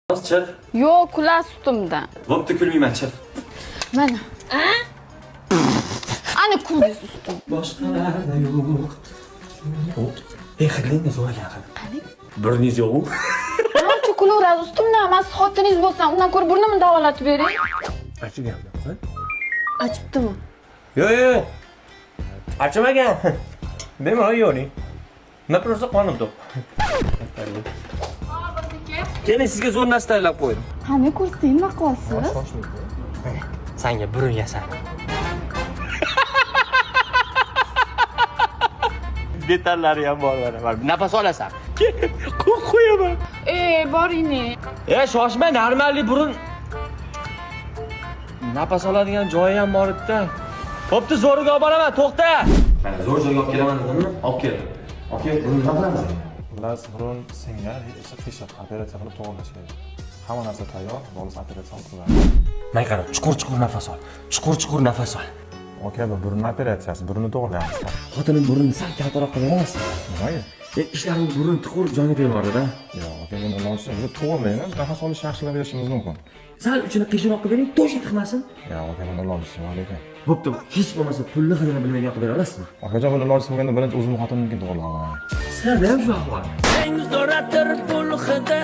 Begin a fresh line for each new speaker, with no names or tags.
Chiq.
Yo'q, kular sutimdan.
Bo'pti, kulmayman, chiq.
Mana. Ana kuldingiz ustim.
Boshqalarda yo'q. Hidingiz zo'rgan qani.
Qani?
Burningiz yo'q-ku.
Qancha kulaveradi ustimdan? Men siz xotiningiz bo'lsam, undan ko'ra burnimni davolatib bering.
Achiganmi?
Achibdimi?
Yo'q. Achimagan. Bemalol yo'ring. Men просто qonim to'q. Keling, sizga zo'r narsa tayyorlab qo'ydim.
Qani ko'rsangiz nima qilasiz?
Senga burun yasadim. Detallari ham bor mana. Nafas olasan. Qo'yaman.
Boringni.
Shoshma, normalniy burun. Nafas oladigan joyi ham bor edi-da. Bo'pti, zo'riga olib boraman, to'xta. Mana zo'r joyga olib kelaman dedimmi? Olib keldim. Aka, buni nima qilamiz?
Xullas, burun singan, qiyshiq operatsiya qilib to'g'irlash kerak. Hamma narsa tayyor, bo'lsa operatsiya qilib.
Men qara, chuqur nafas ol. Chuqur nafas ol.
Aka, bu burun operatsiyasi, burunni to'g'irlaymiz.
Xotinim burnini sal kaltaroq qilib olasiz.
Nimaga?
Ishlaringiz burun tiqur joyga tegmadi-da.
Yo'q, aka, buni ilojsiz biz to'g'irlaymiz, nafas olish yaxshilab berishimiz mumkin.
Sal uchini qiyshroq qilib bering, to'sh tiqmasin.
Yo'q, aka, buni ilojsiz bor ekan.
Bo'pti, hech bo'lmasa pulni qadrini bilmaydigan qilib bera olasizmi?
Akajon, buni ilojsiz bo'lganda birinchi o'zimni xotinimniki to'g'irlaman.
Sizlarda ham shu ahvol.
Eng zo'ratir pul hidi